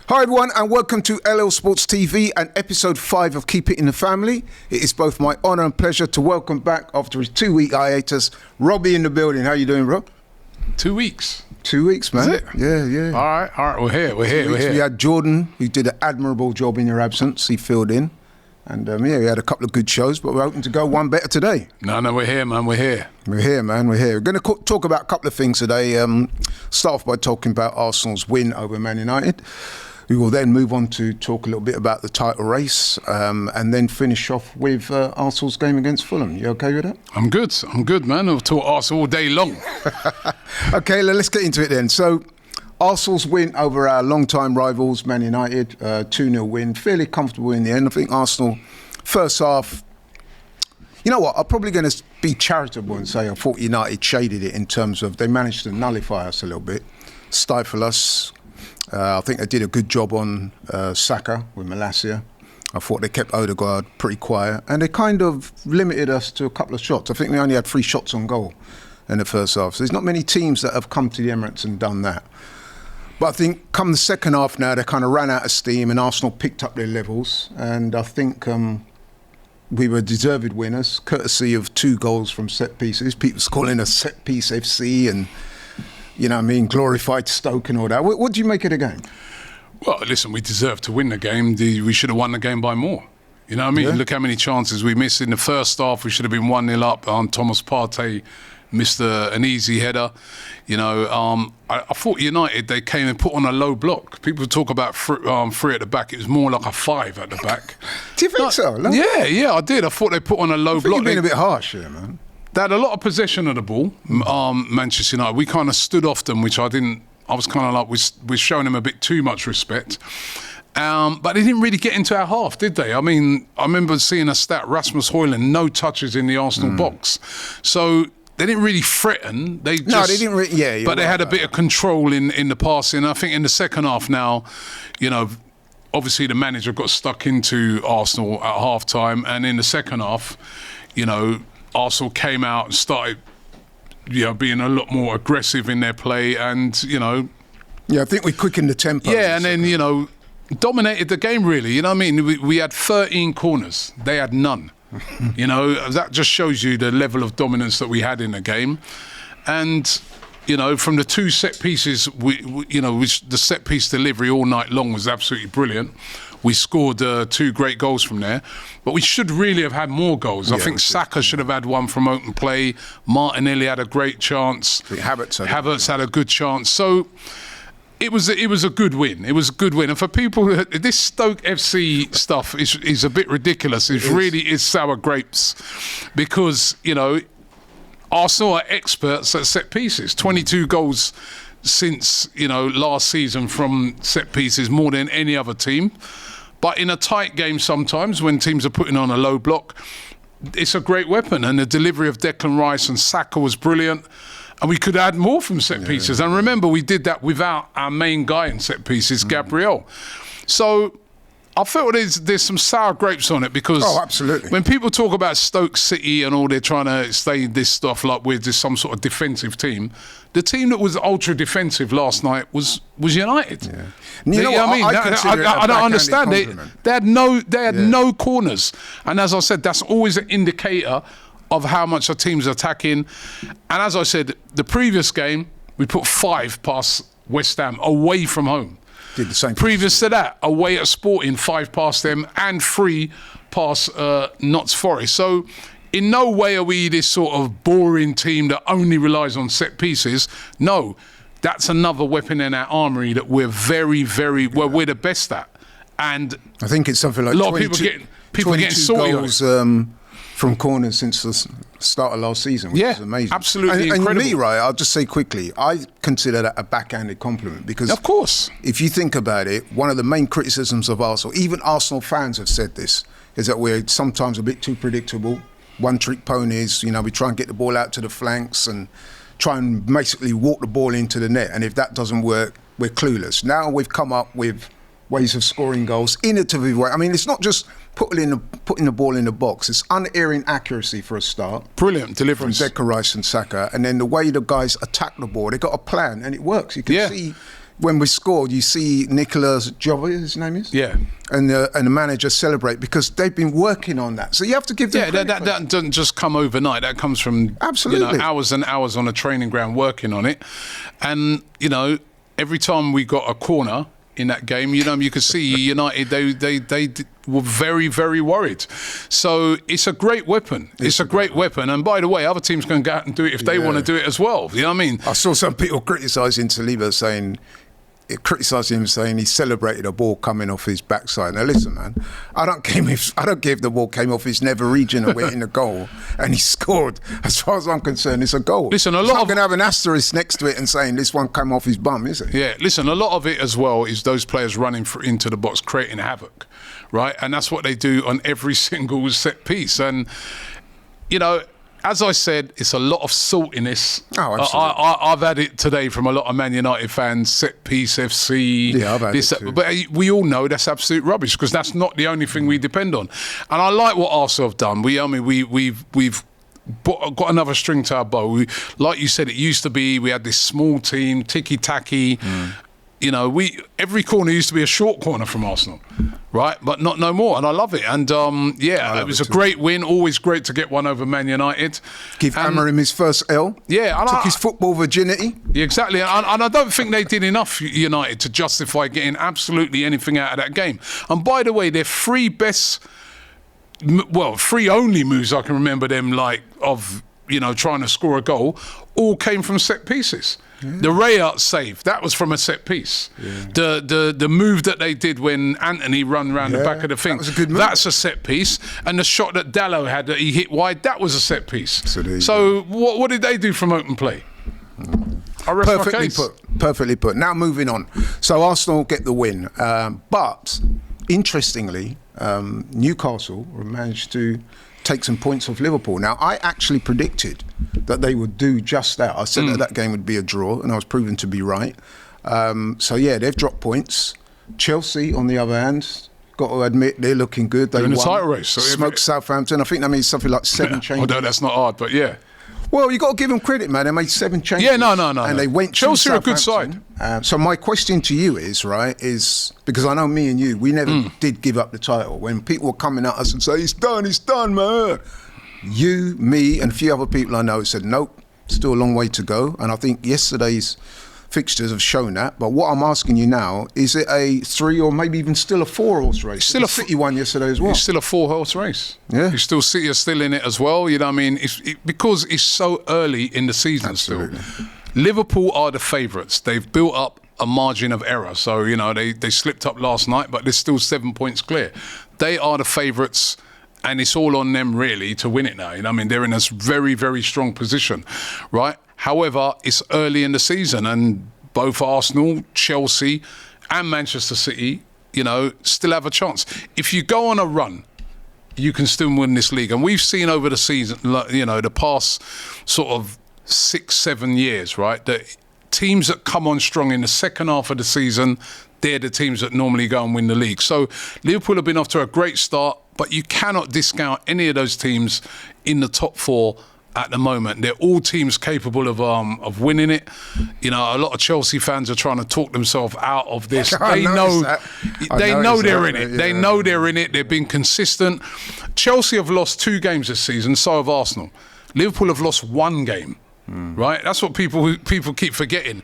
Hi everyone and welcome to LL Sports TV and episode 5 of Keep It in the Family. It is both my honour and pleasure to welcome back after a 2-week hiatus, Robbie in the building. How you doing, Rob? 2 weeks. 2 weeks, man. Is it? Yeah. All right, we're here. We had Jordan, who did an admirable job in your absence. He filled in. And we had a couple of good shows, but we're hoping to go one better today. No, we're here, man. We're here. We're here, man. We're here. We're going to talk about a couple of things today. Start off by talking about Arsenal's win over Man United. We will then move on to talk a little bit about the title race and then finish off with Arsenal's game against Fulham. You okay with that? I'm good, man. I'll talk Arsenal all day long. Okay, let's get into it then. So, Arsenal's win over our long-time rivals, Man United, 2-0 win, fairly comfortable in the end. I think Arsenal, first half, you know what, I'm probably going to be charitable and say I thought United shaded it in terms of they managed to nullify us a little bit, stifle us. I think they did a good job on Saka with Malacia. I thought they kept Odegaard pretty quiet and they kind of limited us to a couple of shots. I think we only had 3 shots on goal in the first half. So there's not many teams that have come to the Emirates and done that. But I think come the second half now, they kind of ran out of steam and Arsenal picked up their levels. And I think we were deserved winners, courtesy of 2 goals from set pieces. People's calling us set piece FC and, you know what I mean, glorified Stoke and all that. What do you make of the game? Well, listen, we deserved to win the game. We should have won the game by more. You know what I mean? Yeah. Look how many chances we missed in the first half. We should have been 1-0 up on Thomas Partey. Missed an easy header. You know, I thought United, they came and put on a low block. People talk about 3 at the back. It was more like a 5 at the back. Do you think so? No? Yeah, I did. I thought they put on a low block. You're being a bit harsh here, man. They had a lot of possession of the ball, Manchester United. We kind of stood off them, which I was kind of like, we're showing them a bit too much respect. But they didn't really get into our half, did they? I mean, I remember seeing a stat, Rasmus Højlund, no touches in the Arsenal box. So they didn't really threaten. They didn't really. Yeah, but they had a bit of control in the passing. I think in the second half now, you know, obviously the manager got stuck into Arsenal at half time, and in the second half, you know, Arsenal came out and started, you know, being a lot more aggressive in their play, and you know, yeah, I think we quickened the tempo. Yeah, and then you know, dominated the game really. You know what I mean? We had 13 corners. They had none. You know, that just shows you the level of dominance that we had in the game. And, you know, from the 2 set pieces, the set piece delivery all night long was absolutely brilliant. We scored 2 great goals from there. But we should really have had more goals. I think Saka should have had 1 from open play. Martinelli had a great chance. Havertz had a good chance. So It was a good win. It was a good win. And for people, this Stoke FC stuff is a bit ridiculous. It really is sour grapes because, you know, Arsenal are experts at set pieces. 22 goals since, you know, last season from set pieces, more than any other team. But in a tight game sometimes, when teams are putting on a low block, it's a great weapon. And the delivery of Declan Rice and Saka was brilliant. And we could add more from set pieces. And remember, we did that without our main guy in set pieces, Gabriel. So I felt there's some sour grapes on it because absolutely. When people talk about Stoke City and all, they're trying to say this stuff like we're just some sort of defensive team. The team that was ultra defensive last night was United. Yeah. You know what I mean? I don't understand. They had no corners. And as I said, that's always an indicator of how much our team's attacking. And as I said, the previous game, we put 5 past West Ham away from home. Did the same. Previous to that, away at Sporting, 5 past them and 3 past Notts Forest. So in no way are we this sort of boring team that only relies on set pieces. No, that's another weapon in our armoury that we're very, very, well, we're the best at. And I think it's something like a lot of people getting salty goals, from corners since the start of last season, which is amazing. Absolutely incredible. And me, right, I'll just say quickly, I consider that a backhanded compliment because, of course, if you think about it, one of the main criticisms of Arsenal, even Arsenal fans have said this, is that we're sometimes a bit too predictable, one-trick ponies. You know, we try and get the ball out to the flanks and try and basically walk the ball into the net, and if that doesn't work, we're clueless. Now we've come up with ways of scoring goals, innovative way. I mean, it's not just putting the ball in the box. It's unerring accuracy for a start. Brilliant deliverance from Declan Rice and Saka, and then the way the guys attack the ball, they got a plan and it works. You can see, when we scored, you see Nicolas Jobber, his name is? Yeah. And the manager celebrate because they've been working on that. So you have to give them credit. That doesn't just come overnight. That comes from Absolutely. hours and hours on a training ground working on it. And, every time we got a corner in that game, you could see United, they were very, very worried. So it's a great weapon. It's a great weapon. And by the way, other teams can go out and do it if they want to do it as well. You know what I mean? I saw some people criticising Saliba criticising him saying he celebrated a ball coming off his backside. Now listen, man, I don't care if the ball came off his nether region and went in the goal and he scored. As far as I'm concerned, it's a goal. Listen, it's not going to have an asterisk next to it and saying this one came off his bum, is it? Yeah, listen, a lot of it as well is those players running into the box, creating havoc, right? And that's what they do on every single set piece. And, as I said, it's a lot of saltiness. Oh, absolutely. I've had it today from a lot of Man United fans, set piece FC. Yeah, I've had it too. But we all know that's absolute rubbish because that's not the only thing we depend on. And I like what Arsenal have done. We've got another string to our bow. Like you said, it used to be we had this small team, ticky-tacky. Every corner used to be a short corner from Arsenal, right? But no more, and I love it. And it was a great win. Always great to get one over Man United. Give Amorim his first L. Yeah, took his football virginity. Exactly, and I don't think they did enough, United, to justify getting absolutely anything out of that game. And by the way, their three only moves I can remember them trying to score a goal, all came from set pieces. Yeah. The Rayart save, that was from a set piece. Yeah. The move that they did when Anthony ran around the back of the thing, that was a good move. That's a set piece. And the shot that Dallo had that he hit wide, that was a set piece. So what did they do from open play? I rest my case. Perfectly put. Now moving on. So Arsenal get the win. But interestingly, Newcastle managed to take some points off Liverpool. Now, I actually predicted that they would do just that. I said that game would be a draw, and I was proven to be right. They've dropped points. Chelsea, on the other hand, got to admit, they're looking good. They're in the title race. So smoked Southampton. I think that means something like 7 changes. Although that's not hard, but yeah. Well, you got to give them credit, man. They made 7 changes. Yeah, no. And they went Chelsea are a good side. So my question to you is because I know me and you, we never did give up the title. When people were coming at us and say, it's done, man. You, me, and a few other people I know said, nope, still a long way to go. And I think yesterday's fixtures have shown that. But what I'm asking you now, is it a 3 or maybe even still a 4-horse race? Still City won yesterday as well. It's still a 4-horse race. Yeah. City are still in it as well. You know what I mean? Because it's so early in the season. Absolutely. Still. Liverpool are the favourites. They've built up a margin of error. So, they slipped up last night, but they're still 7 points clear. They are the favourites. And it's all on them, really, to win it now. You know what I mean? They're in a very, very strong position, right? However, it's early in the season, and both Arsenal, Chelsea, and Manchester City, still have a chance. If you go on a run, you can still win this league. And we've seen over the season, the past sort of 6-7 years, right, that teams that come on strong in the second half of the season, they're the teams that normally go and win the league. So Liverpool have been off to a great start, but you cannot discount any of those teams in the top 4 at the moment. They're all teams capable of winning it. A lot of Chelsea fans are trying to talk themselves out of this. They know they're in it. They know they're in it. They've been consistent. Chelsea have lost 2 games this season, so have Arsenal. Liverpool have lost 1 game, right? That's what people keep forgetting.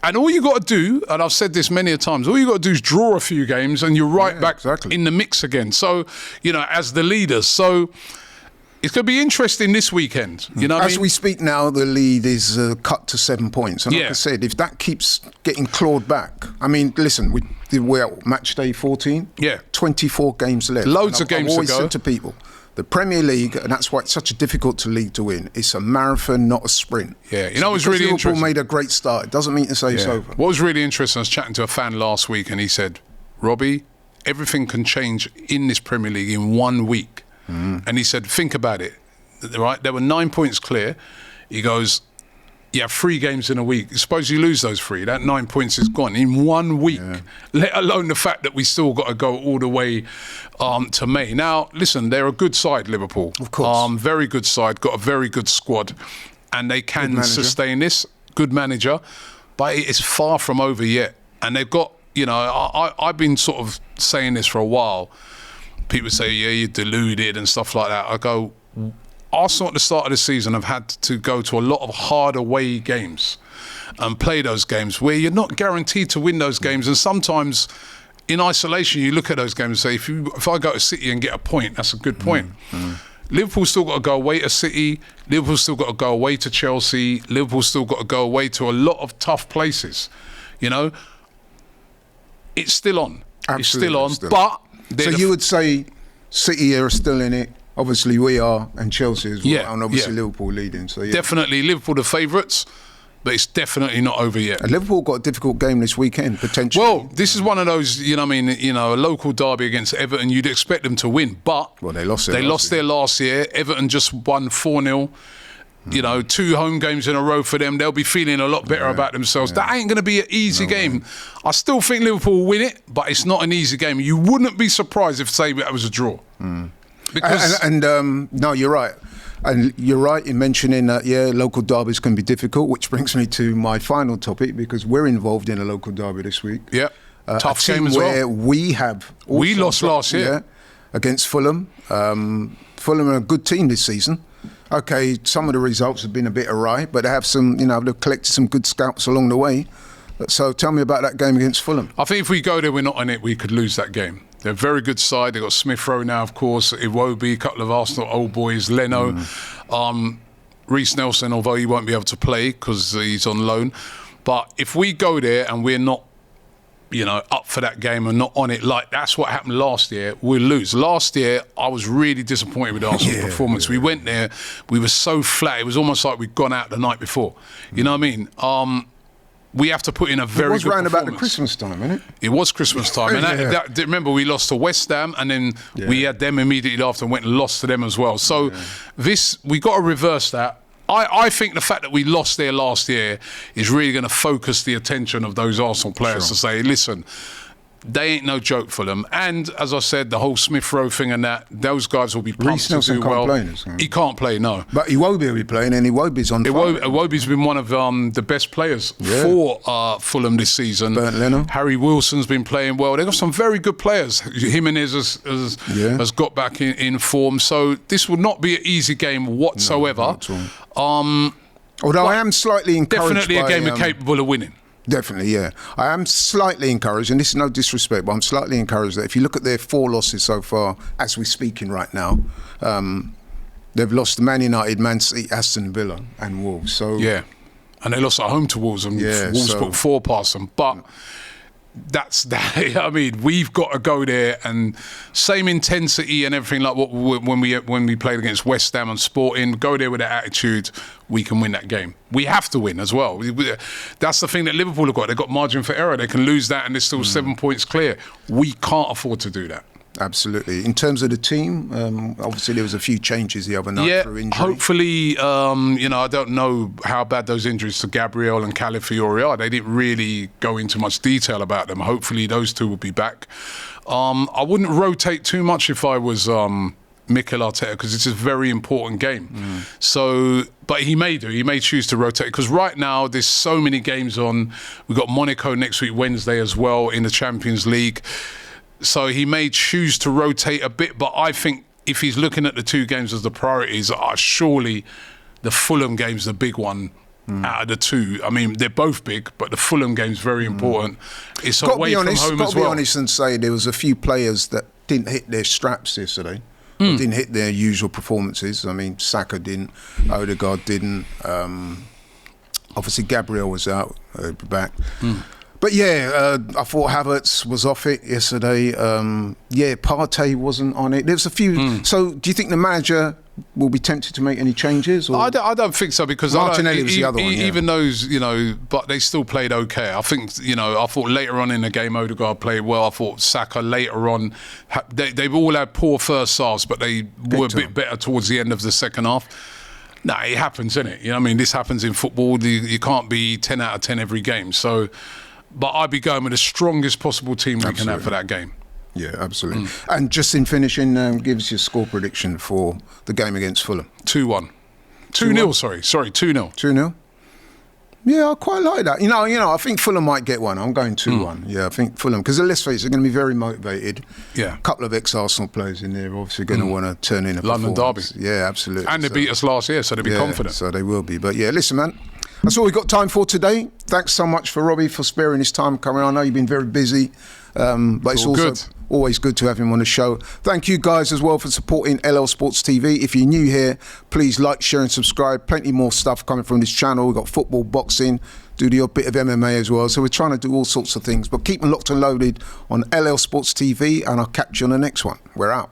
And all you got to do, and I've said this many a times, all you got to do is draw a few games and you're right back in the mix again. So, as the leaders. So it's going to be interesting this weekend. As we speak now, the lead is cut to 7 points. And like I said, if that keeps getting clawed back, I mean, listen, we're at match day 14. Yeah. 24 games left. Loads of games to go. I've always said to people, the Premier League, and that's why it's such a difficult league to win, it's a marathon, not a sprint. Yeah, it was really interesting. Liverpool made a great start. It doesn't mean to say it's over. What was really interesting, I was chatting to a fan last week and he said, Robbie, everything can change in this Premier League in 1 week. And he said, think about it, right? There were 9 points clear. He goes, you have 3 games in a week. Suppose you lose those 3, that 9 points is gone in 1 week, let alone the fact that we still got to go all the way to May. Now, listen, they're a good side, Liverpool. Of course. Very good side, got a very good squad, and they can sustain this. Good manager, but it's far from over yet. And they've got, you know, I've been sort of saying this for a while. People say, yeah, you're deluded and stuff like that. I go, Arsenal at the start of the season have had to go to a lot of hard away games and play those games where you're not guaranteed to win those games. And sometimes in isolation, you look at those games and say, if I go to City and get a point, that's a good point. Liverpool's still got to go away to City. Liverpool's still got to go away to Chelsea. Liverpool's still got to go away to a lot of tough places. You know, it's still on. Absolutely, it's still on. But so you would say City are still in it. Obviously, we are, and Chelsea as well, Yeah, and obviously yeah. Liverpool leading. So yeah. Definitely Liverpool the favourites, but it's definitely not over yet. And Liverpool got a difficult game this weekend, potentially. Well, this is one of those, you know what I mean, you know, a local derby against Everton, you'd expect them to win, but Well, they lost their last year. Everton just won 4-0. You know, 2 home games in a row for them. They'll be feeling a lot better about themselves. That ain't going to be an easy game. I still think Liverpool will win it, but it's not an easy game. You wouldn't be surprised if, say, that was a draw. Because no, you're right. And you're right in mentioning that, yeah, local derbies can be difficult, which brings me to my final topic, because we're involved in a local derby this week. yeah, tough a team game as where well. we lost last year. Against Fulham. Fulham are a good team this season. Okay, some of the results have been a bit awry, but they have some, you know, they've collected some good scouts along the way. So tell me about that game against Fulham. I think if we go there, we're not in it, we could lose that game. They're a very good side. They've got Smith Rowe now, of course, Iwobi, a couple of Arsenal old boys, Leno, Reece Nelson, although he won't be able to play because he's on loan. But if we go there and we're not, you know, up for that game and not on it, like that's what happened last year, we'll lose. Last year, I was really disappointed with the Arsenal performance. We went there, we were so flat. It was almost like we'd gone out the night before. You know what I mean? We have to put in a very good performance. It was round about the Christmas time, isn't it? It was Christmas time. And remember, we lost to West Ham, and then we had them immediately after and went and lost to them as well. So we got to reverse that. I think the fact that we lost there last year is really going to focus the attention of those Arsenal players to say, listen, they ain't no joke for them. And as I said, the whole Smith Rowe thing and that, those guys will be pumped to do well. He can't play, no. But Iwobi will be playing, and Iwobi's on fire. Iwobi's been one of the best players for Fulham this season. Bernd Leno. Harry Wilson's been playing well. They've got some very good players. Jimenez has got back in form. So this will not be an easy game whatsoever. No, not at all. Although I am slightly encouraged definitely a game we're capable of winning. Definitely, yeah. I am slightly encouraged, and this is no disrespect, but I'm slightly encouraged that if you look at their 4 losses so far, as we're speaking right now, they've lost to Man United, Man City, Aston Villa and Wolves. So yeah, and they lost at home to Wolves, and Wolves put 4 past them. But that's that. I mean, we've got to go there and same intensity and everything like what when we played against West Ham and Sporting. Go there with that attitude. We can win that game. We have to win as well. That's the thing that Liverpool have got. They've got margin for error. They can lose that and they're still 7 points clear. We can't afford to do that. Absolutely. In terms of the team, obviously there was a few changes the other night through injury. Hopefully, you know, I don't know how bad those injuries to Gabriel and Calafiori are. They didn't really go into much detail about them. Hopefully those 2 will be back. I wouldn't rotate too much if I was Mikel Arteta, because it's a very important game. So, but he may do. He may choose to rotate, because right now there's so many games on. We've got Monaco next week, Wednesday as well, in the Champions League. So he may choose to rotate a bit, but I think if he's looking at the 2 games as the priorities, surely the Fulham game's the big one out of the 2. I mean, they're both big, but the Fulham game's very important. It's away from home as well. Got to be honest and say there was a few players that didn't hit their straps yesterday. Didn't hit their usual performances. I mean, Saka didn't, Odegaard didn't. Obviously, Gabriel was out, back. But yeah, I thought Havertz was off it yesterday. Partey wasn't on it. There's a few. So do you think the manager will be tempted to make any changes? Or? I don't think so, because Martinelli was the other one. Even those, you know, but they still played okay. I think, you know, I thought later on in the game Odegaard played well. I thought Saka later on, they've all had poor first halves, but they were a bit better towards the end of the second half. No, it happens, innit? You know what I mean? This happens in football. You can't be 10 out of 10 every game. So, but I'd be going with the strongest possible team we can have for that game. Yeah, absolutely. And just in finishing, give us your score prediction for the game against Fulham. 2-1. 2-0, sorry, 2-0. 2-0? Yeah, I quite like that. You know, I think Fulham might get one. I'm going 2-1. Yeah, I think Fulham, because let's face it, they're going to be very motivated. Yeah. A couple of ex-Arsenal players in there are obviously going to want to turn in a London performance. derby. Yeah, absolutely. And they beat us last year, so they'll be confident. So they will be. But yeah, listen, man, that's all we've got time for today. Thanks so much for Robbie for sparing his time coming on. I know you've been very busy, but it's also good. Always good to have him on the show. Thank you guys as well for supporting LL Sports TV. If you're new here, please like, share and subscribe. Plenty more stuff coming from this channel. We've got football, boxing, do the odd bit of MMA as well. So we're trying to do all sorts of things. But keep them locked and loaded on LL Sports TV, and I'll catch you on the next one. We're out.